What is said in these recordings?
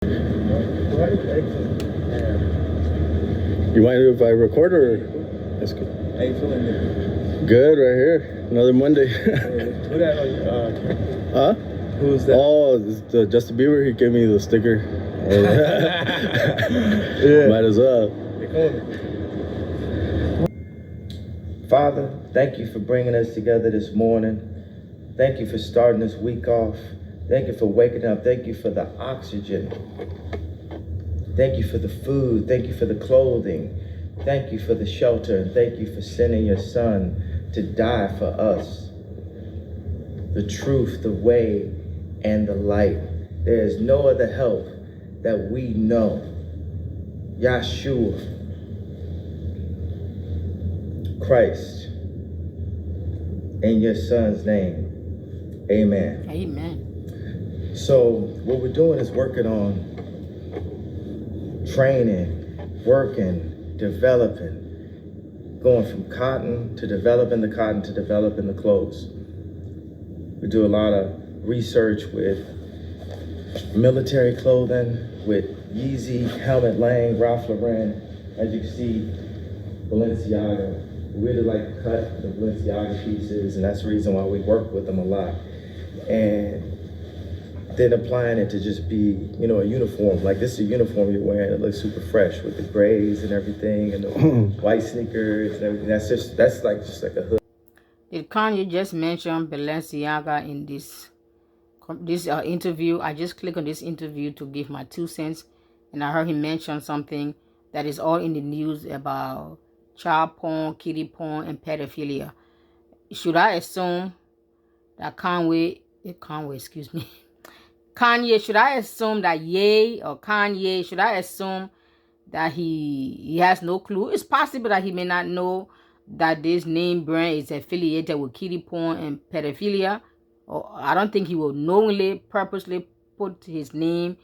You mind if I record or? That's good. How you feeling there? Good, right here. Another Monday. Who that? Huh? Who's that? Oh, Justin Bieber. He gave me the sticker. Yeah. Might as well. Father, thank you for bringing us together this morning. Thank you for starting this week off. Thank you for waking up. Thank you for the oxygen. Thank you for the food. Thank you for the clothing. Thank you for the shelter. And thank you for sending your son to die for us. The truth, the way, and the light. There is no other help that we know. Yahshua, Christ, in your son's name, amen. Amen. So what we're doing is working on training, working, developing, going from cotton to developing the cotton to developing the clothes. We do a lot of research with military clothing, with Yeezy, Helmet Lang, Ralph Lauren, as you can see, Balenciaga. We really like to cut the Balenciaga pieces, and that's the reason why we work with them a lot. And then applying it to just be, you know, a uniform. Like this is a uniform you're wearing. It looks super fresh with the grays and everything, and the white sneakers and everything. That's like just like a hood. Did Kanye just mention Balenciaga in this interview? I just clicked on this interview to give my 2 cents, and I heard him mention something that is all in the news about child porn, kiddie porn, and pedophilia. Should I assume that Kanye, should I assume that Kanye, should I assume that he has no clue? It's possible that he may not know that this name brand is affiliated with kiddie porn and pedophilia. Or I don't think he will knowingly, purposely put his name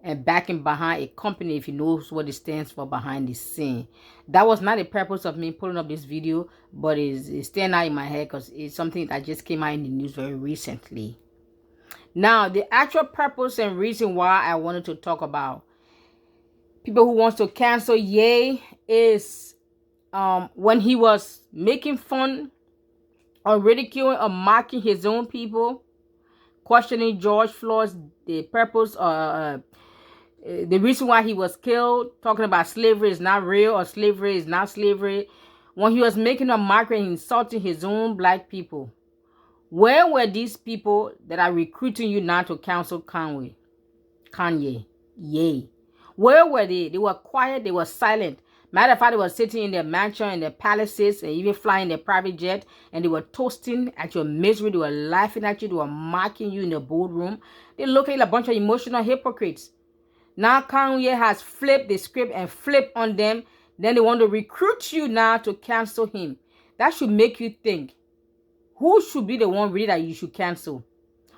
and backing behind a company if he knows what it stands for behind the scene. That was not the purpose of me putting up this video, but it's staying out in my head because it's something that just came out in the news very recently. Now, the actual purpose and reason why I wanted to talk about people who wants to cancel Ye is when he was making fun or ridiculing or mocking his own people, questioning George Floyd's the purpose the reason why he was killed, talking about slavery is not real or slavery is not slavery. When he was making a mockery and insulting his own black people, where were these people that are recruiting you now to cancel Kanye? Yay. Where were they? They were quiet, they were silent. Matter of fact, they were sitting in their mansion, in their palaces, and even flying their private jet, and they were toasting at your misery. They were laughing at you. They were mocking you in the boardroom. They look like a bunch of emotional hypocrites. Now Kanye has flipped the script and flipped on them. Then they want to recruit you now to cancel him. That should make you think, who should be the one really that you should cancel?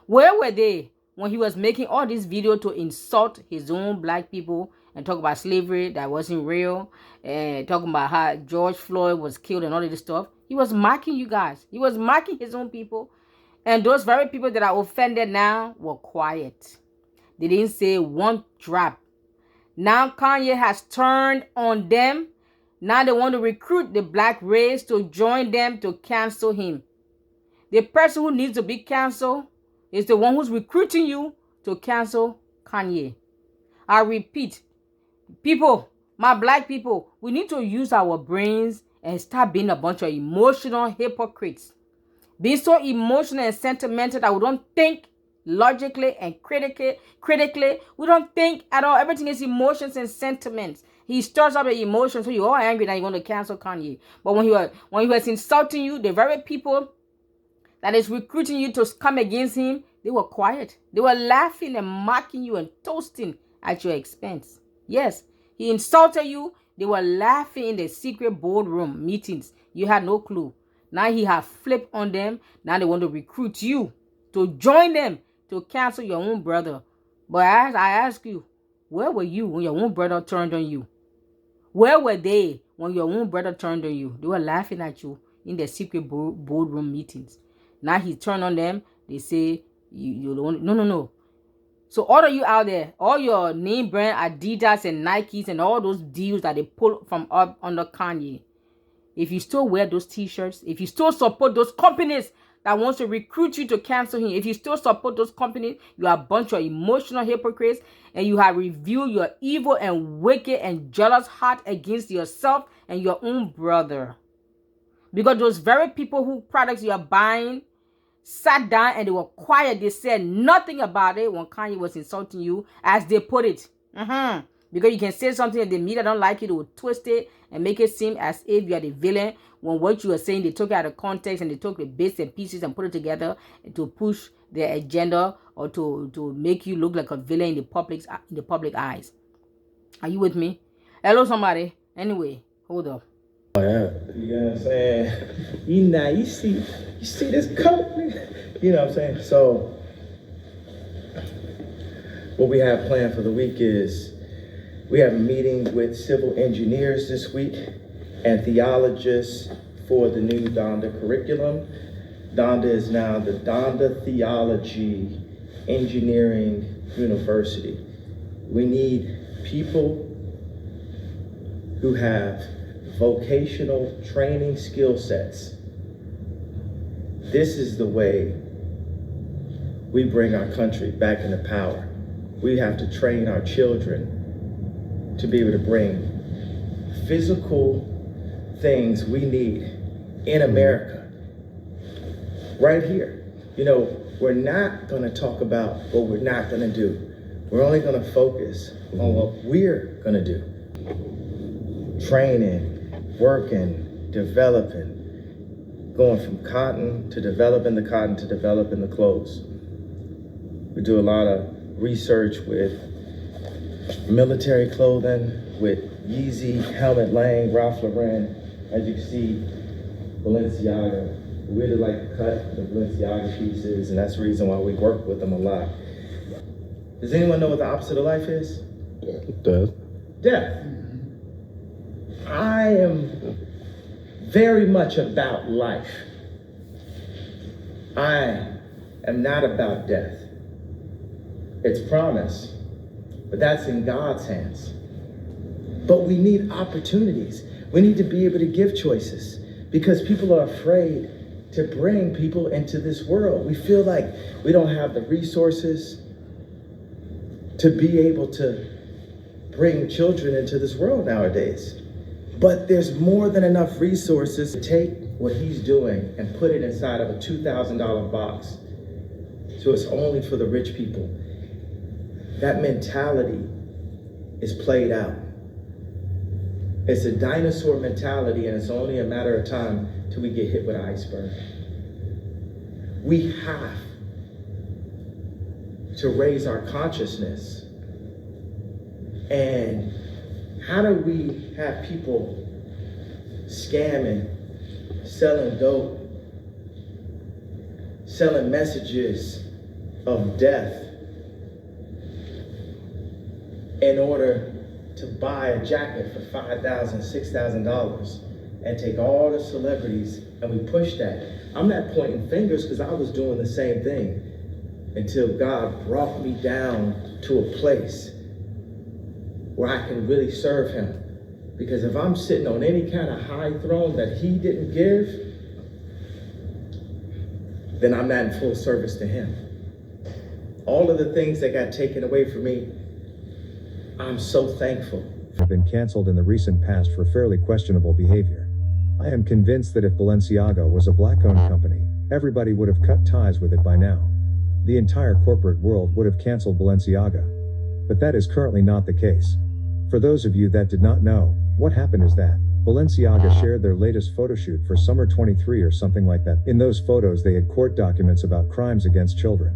Where were they when he was making all this video to insult his own black people and talk about slavery that wasn't real, and talking about how George Floyd was killed and all of this stuff? He was mocking you guys. He was mocking his own people. And those very people that are offended now were quiet. They didn't say one drop. Now Kanye has turned on them. Now they want to recruit the black race to join them to cancel him. The person who needs to be canceled is the one who's recruiting you to cancel Kanye. I repeat, people, my black people, we need to use our brains and stop being a bunch of emotional hypocrites. Being so emotional and sentimental that we don't think logically and critically. We don't think at all. Everything is emotions and sentiments. He stirs up the emotions, so you're all angry that you want to cancel Kanye. But when he was insulting you, the very people that is recruiting you to come against him, they were quiet. They were laughing and mocking you and toasting at your expense. Yes, he insulted you. They were laughing in the secret boardroom meetings. You had no clue. Now he has flipped on them. Now they want to recruit you to join them to cancel your own brother. But I ask you, where were you when your own brother turned on you? Where were they when your own brother turned on you? They were laughing at you in the secret boardroom meetings. Now he turned on them. They say, you don't. No. So all of you out there, all your name brand Adidas and Nikes and all those deals that they pull from up under Kanye, if you still wear those t-shirts, if you still support those companies that wants to recruit you to cancel him, if you still support those companies, you are a bunch of emotional hypocrites, and you have revealed your evil and wicked and jealous heart against yourself and your own brother. Because those very people who products you are buying sat down and they were quiet. They said nothing about it when Kanye was insulting you, as they put it. Because you can say something and the media don't like it, they will twist it and make it seem as if you are the villain, when what you are saying, they took it out of context and they took the bits and pieces and put it together to push their agenda or to make you look like a villain in the public eyes. Are you with me? Hello, somebody. Anyway, hold up. Oh, yeah. You know what I'm saying? You see this coat? You know what I'm saying? So, what we have planned for the week is we have a meeting with civil engineers this week and theologists for the new Donda curriculum. Donda is now the Donda Theology Engineering University. We need people who have vocational training skill sets. This is the way we bring our country back into power. We have to train our children to be able to bring physical things we need in America, right here. You know, we're not gonna talk about what we're not gonna do. We're only gonna focus on what we're gonna do. Training, working, developing, going from cotton to developing the cotton to developing the clothes. We do a lot of research with military clothing, with Yeezy, Helmet Lang, Ralph Lauren, as you can see, Balenciaga. We really like to cut the Balenciaga pieces, and that's the reason why we work with them a lot. Does anyone know what the opposite of life is? Death. Death. I am very much about life. I am not about death. It's promise, but that's in God's hands. But we need opportunities. We need to be able to give choices because people are afraid to bring people into this world. We feel like we don't have the resources to be able to bring children into this world nowadays. But there's more than enough resources to take what he's doing and put it inside of a $2,000 box. So it's only for the rich people. That mentality is played out. It's a dinosaur mentality, and it's only a matter of time till we get hit with an iceberg. We have to raise our consciousness. And how do we have people scamming, selling dope, selling messages of death in order to buy a jacket for $5,000, $6,000 and take all the celebrities and we push that? I'm not pointing fingers because I was doing the same thing until God brought me down to a place where I can really serve him. Because if I'm sitting on any kind of high throne that he didn't give, then I'm not in full service to him. All of the things that got taken away from me, I'm so thankful. Have been canceled in the recent past for fairly questionable behavior. I am convinced that if Balenciaga was a black-owned company, everybody would have cut ties with it by now. The entire corporate world would have canceled Balenciaga. But that is currently not the case. For those of you that did not know, what happened is that Balenciaga shared their latest photo shoot for summer 23 or something like that. In those photos they had court documents about crimes against children.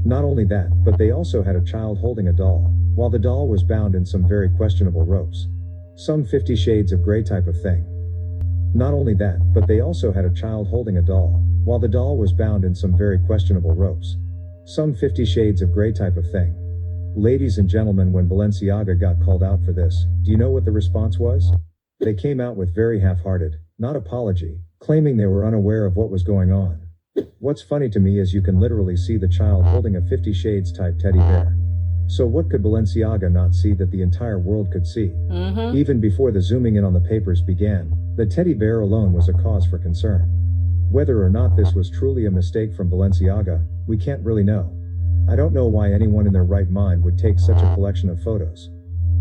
Not only that, but they also had a child holding a doll, while the doll was bound in some very questionable ropes. Some 50 Shades of Grey type of thing. Not only that, but they also had a child holding a doll, while the doll was bound in some very questionable ropes. Some 50 Shades of Grey type of thing. Ladies and gentlemen, when Balenciaga got called out for this, do you know what the response was? They came out with very half-hearted, not apology, claiming they were unaware of what was going on. What's funny to me is you can literally see the child holding a 50 Shades type teddy bear. So what could Balenciaga not see that the entire world could see? Even before the zooming in on the papers began, the teddy bear alone was a cause for concern. Whether or not this was truly a mistake from Balenciaga, we can't really know. I don't know why anyone in their right mind would take such a collection of photos.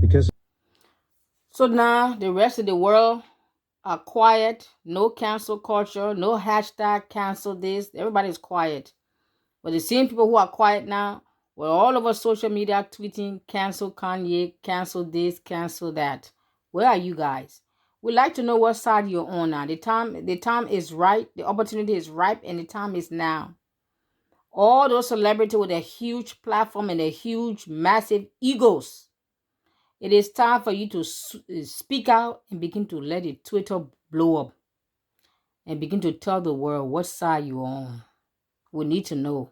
Because So now the rest of the world are quiet. No cancel culture. No hashtag cancel this. Everybody's quiet. But the same people who are quiet now, well, all over social media tweeting, cancel Kanye, cancel this, cancel that. Where are you guys? We'd like to know what side you're on now. The time is right, the opportunity is ripe, and the time is now. All those celebrities with a huge platform and a huge, massive egos. It is time for you to speak out and begin to let the Twitter blow up. And begin to tell the world what side you're on. We need to know.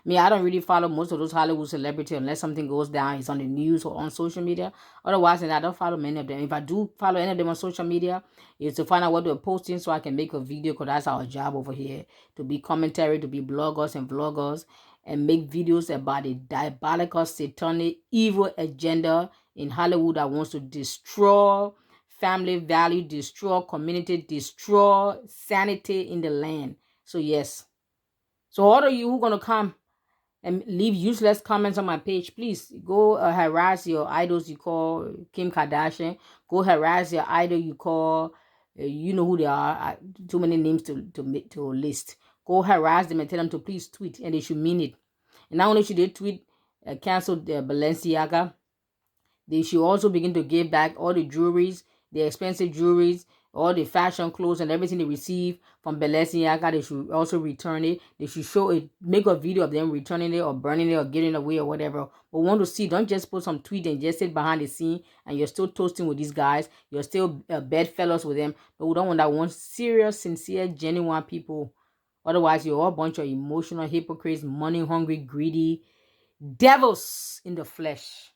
I don't really follow most of those Hollywood celebrities unless something goes down. It's on the news or on social media. Otherwise, I don't follow many of them. If I do follow any of them on social media, it's to find out what they're posting so I can make a video, because that's our job over here. To be commentary, to be bloggers and vloggers, and make videos about the diabolical, satanic, evil agenda in Hollywood that wants to destroy family value, destroy community, destroy sanity in the land. So yes. So all of you who are going to come and leave useless comments on my page, please go harass your idols you call Kim Kardashian. Go harass your idol you call, you know who they are. Too many names to list. Go harass them and tell them to please tweet, and they should mean it. And not only should they tweet, cancel Balenciaga, they should also begin to give back all the jewelries, the expensive jewelries, all the fashion clothes and everything they receive from Balenciaga. They should also return it. They should show it, make a video of them returning it or burning it or giving it away or whatever. But want to see, don't just put some tweet and just sit behind the scene and you're still toasting with these guys. You're still bedfellows with them. But we don't want that. We want serious, sincere, genuine people. Otherwise, you're all a bunch of emotional hypocrites, money hungry, greedy devils in the flesh.